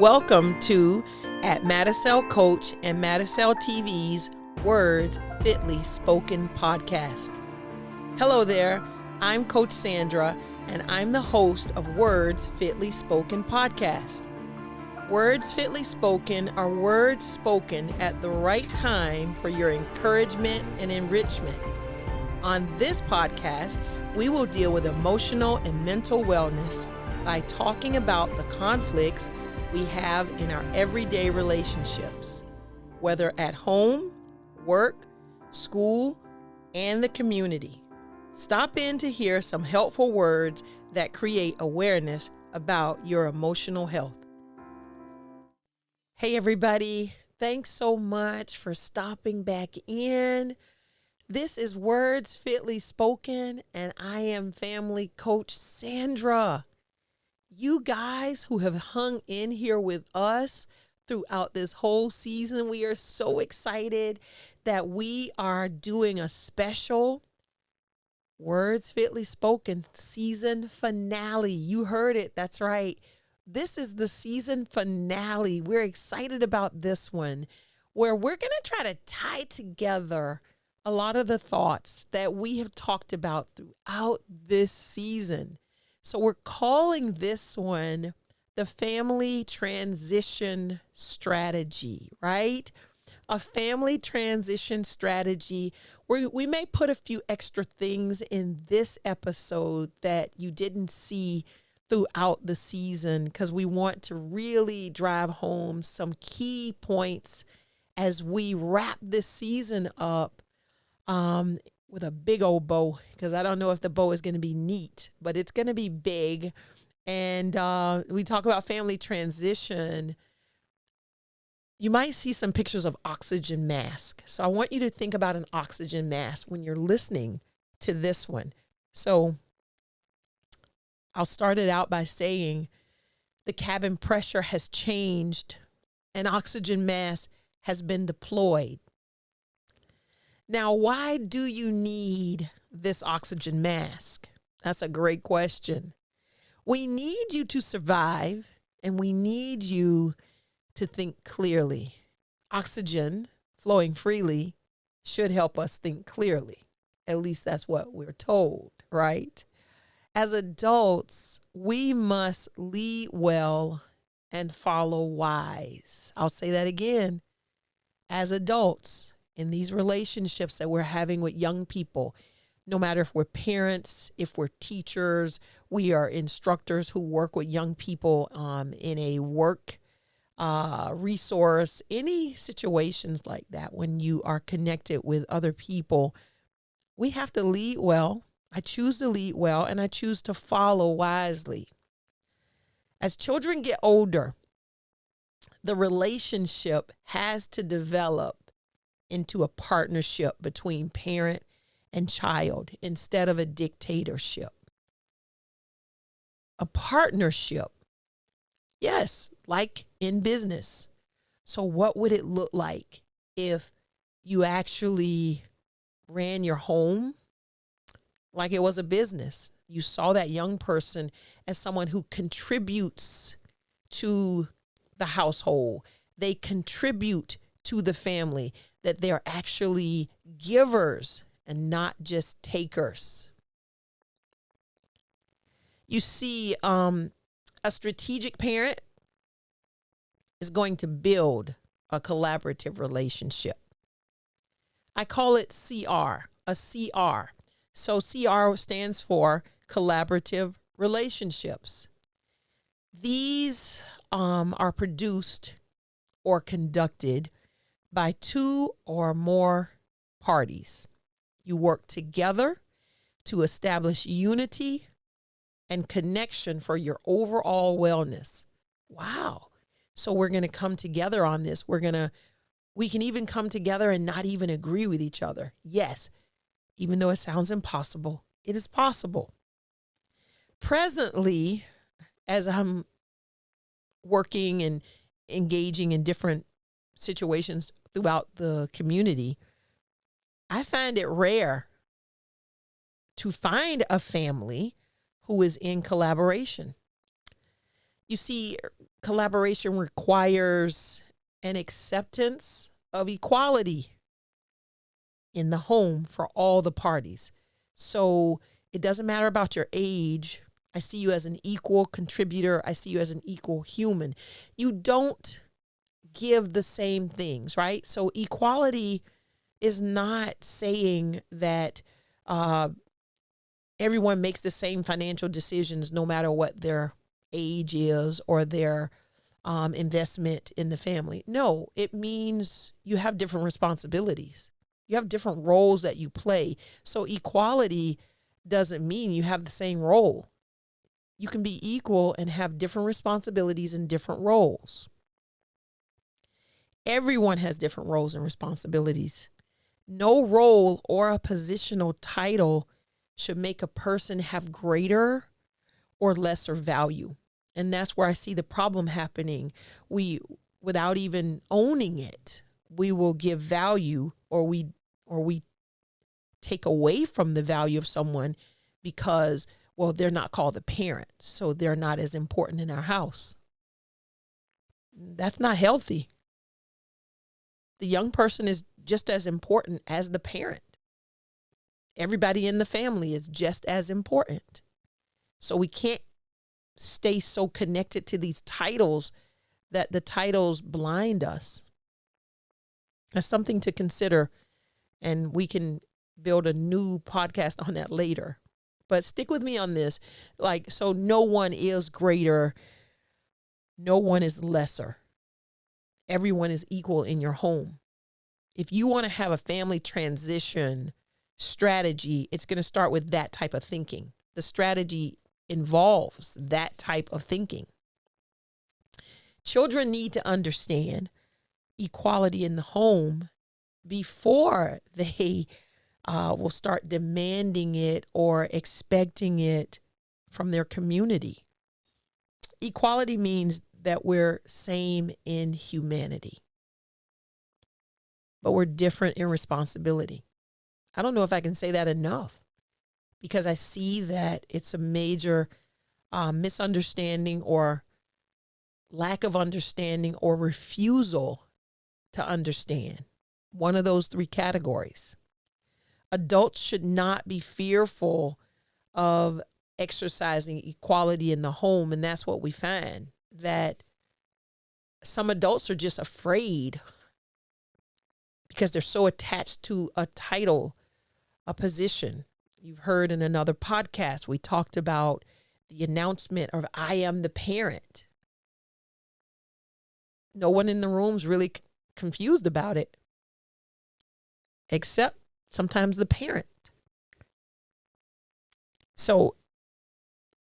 Welcome to at Madisel Coach and Madisel TV's Words Fitly Spoken podcast. Hello there, I'm Coach Sandra, and I'm the host of Words Fitly Spoken podcast. Words fitly spoken are words spoken at the right time for your encouragement and enrichment. On this podcast, we will deal with emotional and mental wellness by talking about the conflicts we have in our everyday relationships, whether at home, work, school, and the community. Stop in to hear some helpful words that create awareness about your emotional health. Hey everybody, thanks so much for stopping back in. This is Words Fitly Spoken, and I am family coach Sandra. You guys who have hung in here with us throughout this whole season, we are so excited that we are doing a special Words Fitly Spoken season finale. You heard it. That's right. This is the season finale. We're excited about this one, where we're going to try to tie together a lot of the thoughts that we have talked about throughout this season. So we're calling this one the family transition strategy, right? A family transition strategy where we may put a few extra things in this episode that you didn't see throughout the season, because we want to really drive home some key points as we wrap this season up with a big old bow, because I don't know if the bow is going to be neat, but it's going to be big. And we talk about family transition. You might see some pictures of oxygen mask. So I want you to think about an oxygen mask when you're listening to this one. So I'll start it out by saying the cabin pressure has changed. An oxygen mask has been deployed. Now, why do you need this oxygen mask? That's a great question. We need you to survive, and we need you to think clearly. Oxygen flowing freely should help us think clearly. At least that's what we're told, right? As adults, we must lead well and follow wise. I'll say that again. As adults, in these relationships that we're having with young people, no matter if we're parents, if we're teachers, we are instructors who work with young people in a work resource, any situations like that, when you are connected with other people, we have to lead well. I choose to lead well, and I choose to follow wisely. As children get older, the relationship has to develop into a partnership between parent and child instead of a dictatorship. A partnership, yes, like in business. So what would it look like if you actually ran your home like it was a business? You saw that young person as someone who contributes to the household. They contribute to the family, that they're actually givers and not just takers. You see, a strategic parent is going to build a collaborative relationship. I call it CR, a CR. So CR stands for collaborative relationships. These are produced or conducted by two or more parties. You work together to establish unity and connection for your overall wellness. Wow. So we're going to come together on this. We can even come together and not even agree with each other. Yes, even though it sounds impossible, it is possible. Presently, as I'm working and engaging in different situations throughout the community, I find it rare to find a family who is in collaboration. You see, Collaboration requires an acceptance of equality in the home for all the parties. So it doesn't matter about your age. I see you as an equal contributor. I see you as an equal human. You don't give the same things, right? So equality is not saying that everyone makes the same financial decisions no matter what their age is or their investment in the family. No, it means you have different responsibilities. You have different roles that you play. So equality doesn't mean you have the same role. You can be equal and have different responsibilities and different roles. Everyone has different roles and responsibilities. No role or a positional title should make a person have greater or lesser value. And that's where I see the problem happening. Without even owning it, we will give value or we take away from the value of someone because, well, they're not called a parent, so they're not as important in our house. That's not healthy. The young person is just as important as the parent. Everybody in the family is just as important. So we can't stay so connected to these titles that the titles blind us. That's something to consider, and we can build a new podcast on that later. But stick with me on this. So no one is greater. No one is lesser. Everyone is equal in your home. If you want to have a family transition strategy, it's going to start with that type of thinking. The strategy involves that type of thinking. Children need to understand equality in the home before they will start demanding it or expecting it from their community. Equality means that we're same in humanity, but we're different in responsibility. I don't know if I can say that enough, because I see that it's a major misunderstanding or lack of understanding or refusal to understand. One of those three categories. Adults should not be fearful of exercising equality in the home. And that's what we find, that some adults are just afraid because they're so attached to a title, a position. You've heard in another podcast, we talked about the announcement of I am the parent. No one in the room's really confused about it, except sometimes the parent. So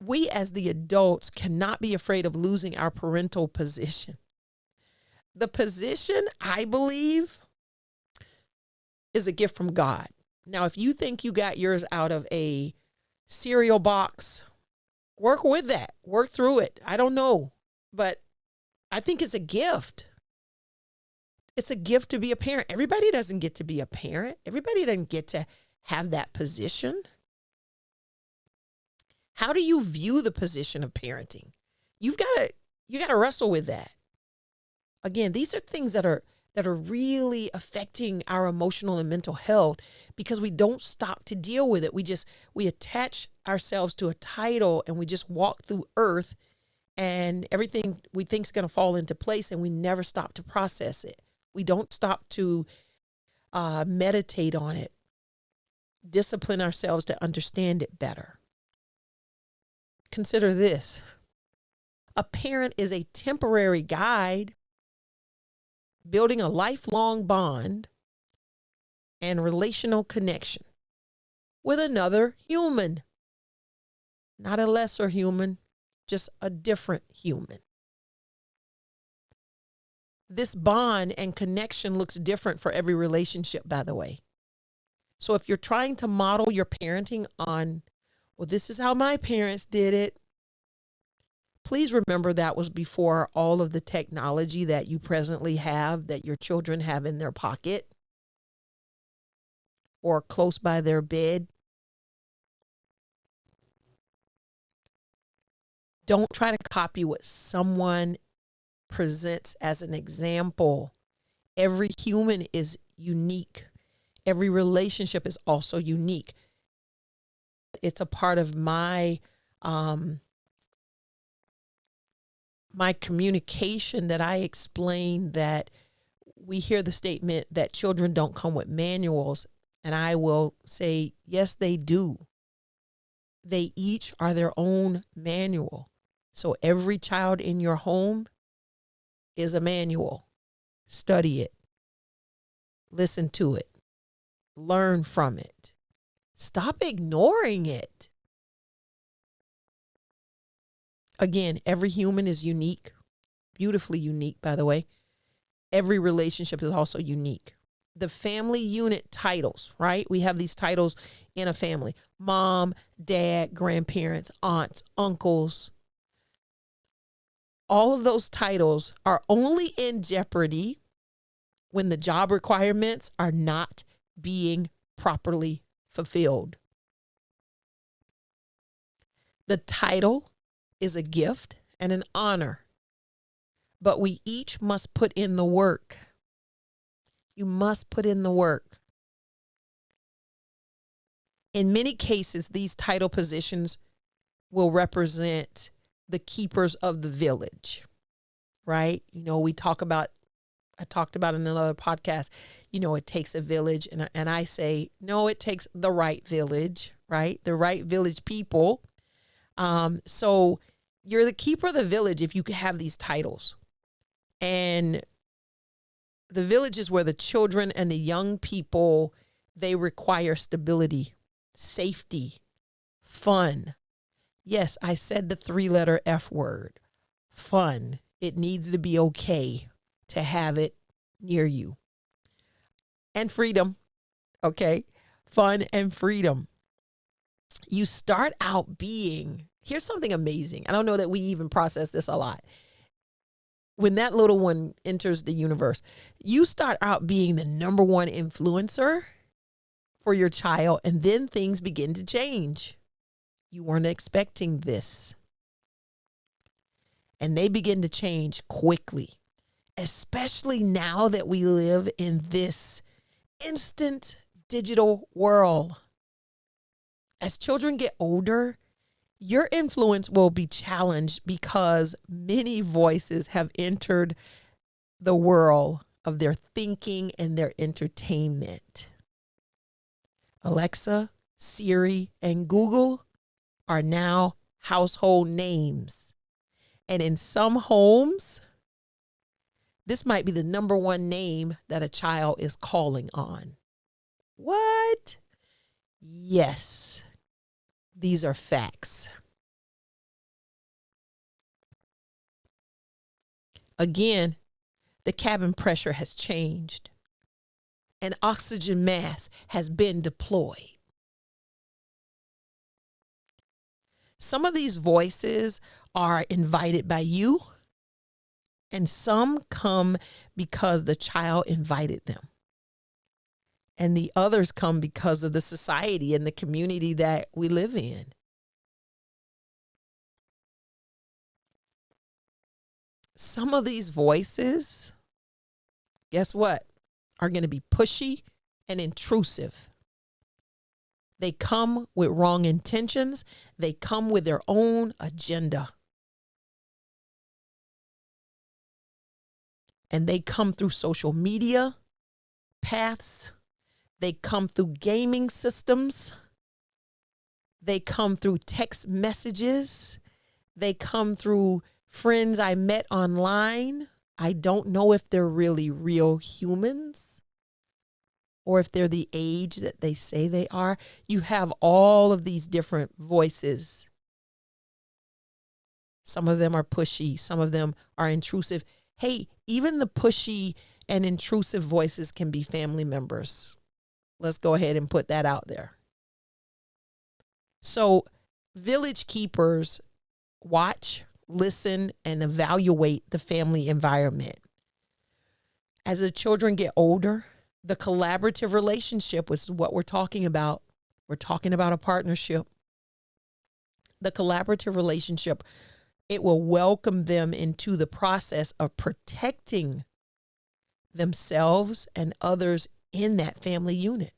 we as the adults cannot be afraid of losing our parental position. The position, I believe, is a gift from God. Now, if you think you got yours out of a cereal box, work with that. Work through it. I don't know. But I think it's a gift. It's a gift to be a parent. Everybody doesn't get to be a parent. Everybody doesn't get to have that position. How do you view the position of parenting? You got to wrestle with that. Again, these are things that are really affecting our emotional and mental health because we don't stop to deal with it. We attach ourselves to a title and we just walk through earth and everything we think is going to fall into place, and we never stop to process it. We don't stop to meditate on it, discipline ourselves to understand it better. Consider this. A parent is a temporary guide, building a lifelong bond and relational connection with another human. Not a lesser human, just a different human. This bond and connection looks different for every relationship, by the way. So if you're trying to model your parenting on, well, this is how my parents did it, please remember that was before all of the technology that you presently have, that your children have in their pocket or close by their bed. Don't try to copy what someone presents as an example. Every human is unique. Every relationship is also unique. It's a part of my my communication that I explain that we hear the statement that children don't come with manuals. And I will say, yes, they do. They each are their own manual. So every child in your home is a manual. Study it. Listen to it. Learn from it. Stop ignoring it. Again, every human is unique, beautifully unique, by the way. Every relationship is also unique. The family unit titles, right? We have these titles in a family: mom, dad, grandparents, aunts, uncles. All of those titles are only in jeopardy when the job requirements are not being properly fulfilled. The title is a gift and an honor, but we each must put in the work. You must put in the work. In many cases, these title positions will represent the keepers of the village, right? You know, I talked about in another podcast, you know, it takes a village. And I say, no, it takes the right village, right? The right village people. So you're the keeper of the village if you have these titles. And the village is where the children and the young people, they require stability, safety, fun. Yes, I said the 3-letter F word, fun. It needs to be okay to have it near you. And freedom, okay? Fun and freedom. You start out being, here's something amazing. I don't know that we even process this a lot. When that little one enters the universe, you start out being the number one influencer for your child, and then things begin to change. You weren't expecting this. And they begin to change quickly, especially now that we live in this instant digital world. As children get older, your influence will be challenged because many voices have entered the world of their thinking and their entertainment. Alexa, Siri, and Google are now household names. And in some homes, this might be the number one name that a child is calling on. What? Yes. These are facts. Again, the cabin pressure has changed. An oxygen mask has been deployed. Some of these voices are invited by you, and some come because the child invited them. And the others come because of the society and the community that we live in. Some of these voices, guess what, are going to be pushy and intrusive. They come with wrong intentions. They come with their own agenda. And they come through social media paths. They come through gaming systems. They come through text messages. They come through friends I met online. I don't know if they're really real humans or if they're the age that they say they are. You have all of these different voices. Some of them are pushy. Some of them are intrusive. Hey, even the pushy and intrusive voices can be family members. Let's go ahead and put that out there. So village keepers watch, listen, and evaluate the family environment. As the children get older, the collaborative relationship is what we're talking about. We're talking about a partnership. The collaborative relationship It will welcome them into the process of protecting themselves and others in that family unit.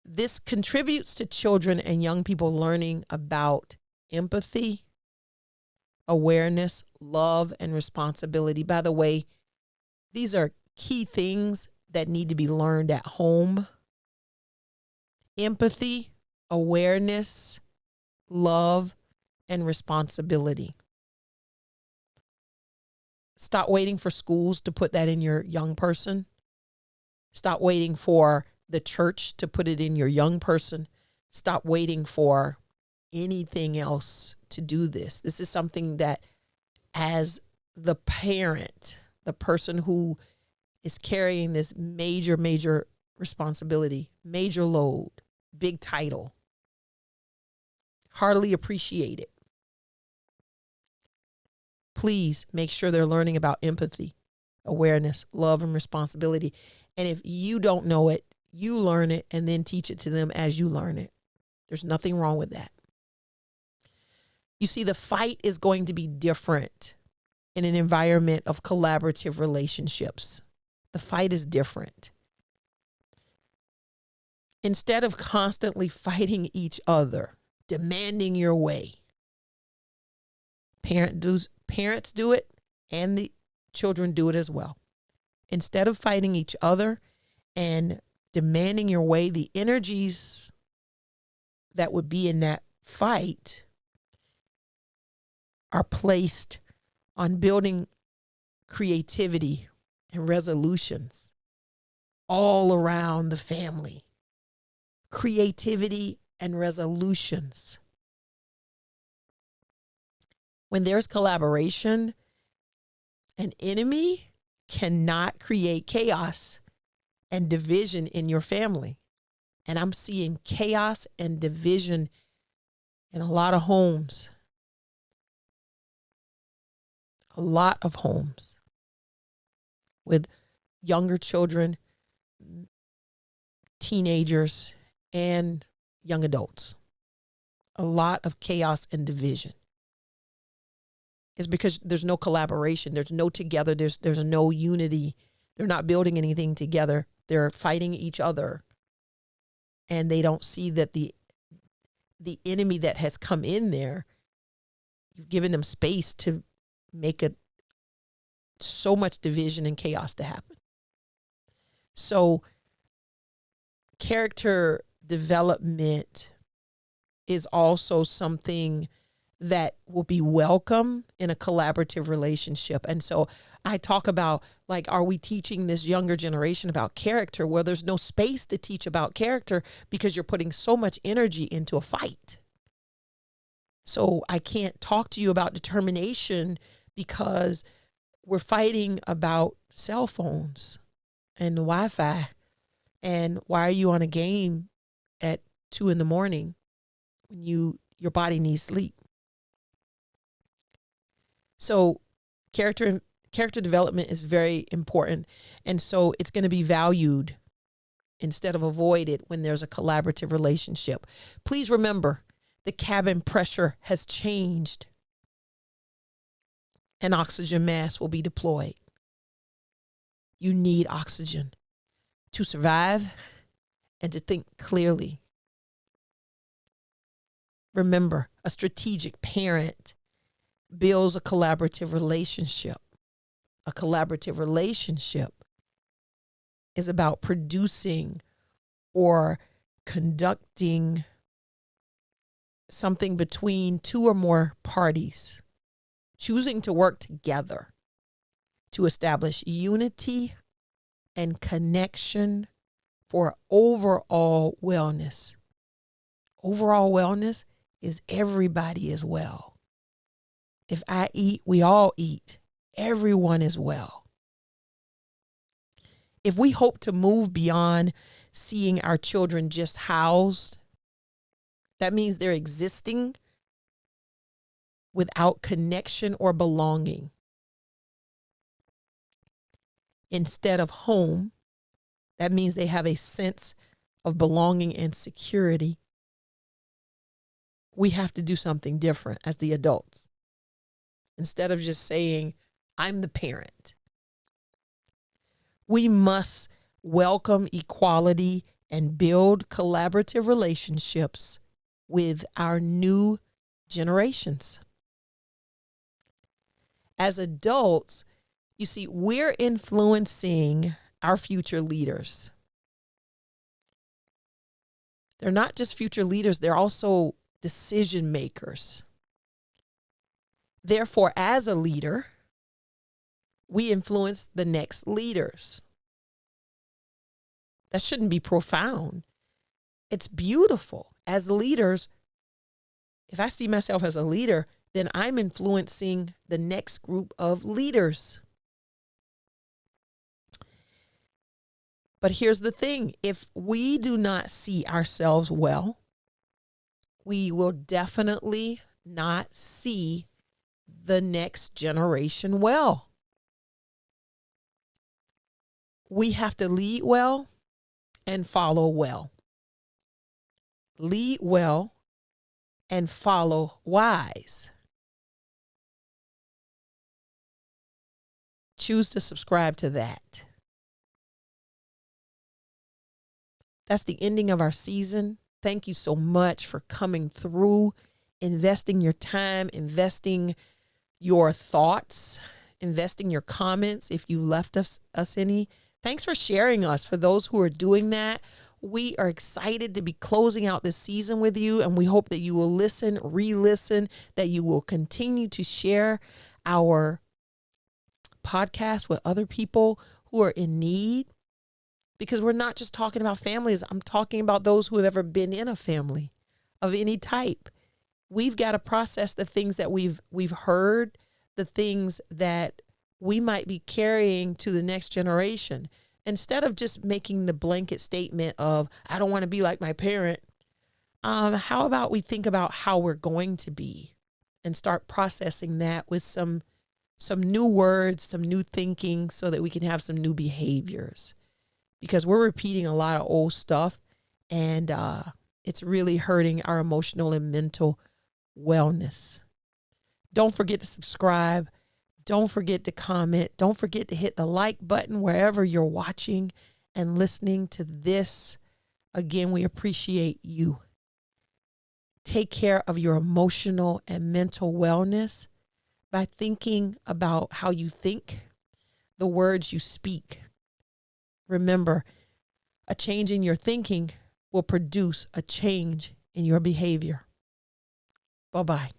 This contributes to children and young people learning about empathy, awareness, love, and responsibility. By the way, these are key things that need to be learned at home. Empathy, awareness, love, and responsibility. Stop waiting for schools to put that in your young person. Stop waiting for the church to put it in your young person. Stop waiting for anything else to do this. This is something that, as the parent, the person who is carrying this major responsibility, major load, big title, hardly appreciate it. Please make sure they're learning about empathy, awareness, love, and responsibility. And if you don't know it, you learn it and then teach it to them as you learn it. There's nothing wrong with that. You see, the fight is going to be different in an environment of collaborative relationships. The fight is different. Instead of constantly fighting each other, demanding your way, parents do it and the children do it as well. Instead of fighting each other and demanding your way, the energies that would be in that fight are placed on building creativity and resolutions all around the family. Creativity and resolutions. When there's collaboration, an enemy cannot create chaos and division in your family. And I'm seeing chaos and division in a lot of homes. A lot of homes with younger children, teenagers, and young adults. A lot of chaos and division. It's because there's no collaboration. There's no together. There's no unity. They're not building anything together. They're fighting each other. And they don't see that the enemy that has come in there, you've given them space to make so much division and chaos to happen. So character development is also something that will be welcome in a collaborative relationship. And so I talk about, like, are we teaching this younger generation about character? Well, there's no space to teach about character because you're putting so much energy into a fight. So I can't talk to you about determination because we're fighting about cell phones and the Wi-Fi. And why are you on a game at 2 a.m. when your body needs sleep? So character development is very important. And so it's going to be valued instead of avoided when there's a collaborative relationship. Please remember, the cabin pressure has changed. An oxygen mask will be deployed. You need oxygen to survive and to think clearly. Remember, a strategic parent builds a collaborative relationship. A collaborative relationship is about producing or conducting something between two or more parties, choosing to work together to establish unity and connection for overall wellness. Overall wellness is everybody is well. If I eat, we all eat. Everyone is well. If we hope to move beyond seeing our children just housed, that means they're existing without connection or belonging. Instead of home, that means they have a sense of belonging and security. We have to do something different as the adults. instead of just saying, I'm the parent. We must welcome equality and build collaborative relationships with our new generations. As adults, you see, we're influencing our future leaders. They're not just future leaders, they're also decision makers. Therefore, as a leader, we influence the next leaders. That shouldn't be profound. It's beautiful. As leaders, if I see myself as a leader, then I'm influencing the next group of leaders. But here's the thing. If we do not see ourselves well, we will definitely not see the next generation well. We have to lead well and follow well. Lead well and follow wise. Choose to subscribe to that. That's the ending of our season. Thank you so much for coming through, investing your time, investing your thoughts, investing your comments if you left us any. Thanks for sharing us. For those who are doing that, we are excited to be closing out this season with you, and we hope that you will listen, re-listen, that you will continue to share our podcast with other people who are in need, because we're not just talking about families. I'm talking about those who have ever been in a family of any type. We've got to process the things that we've heard, the things that we might be carrying to the next generation. Instead of just making the blanket statement of, I don't want to be like my parent, how about we think about how we're going to be and start processing that with some new words, some new thinking, so that we can have some new behaviors. Because we're repeating a lot of old stuff, and it's really hurting our emotional and mental wellness. Don't forget to subscribe. Don't forget to comment. Don't forget to hit the like button wherever you're watching and listening to this. Again, we appreciate you. Take care of your emotional and mental wellness by thinking about how you think, the words you speak. Remember, a change in your thinking will produce a change in your behavior. Bye-bye.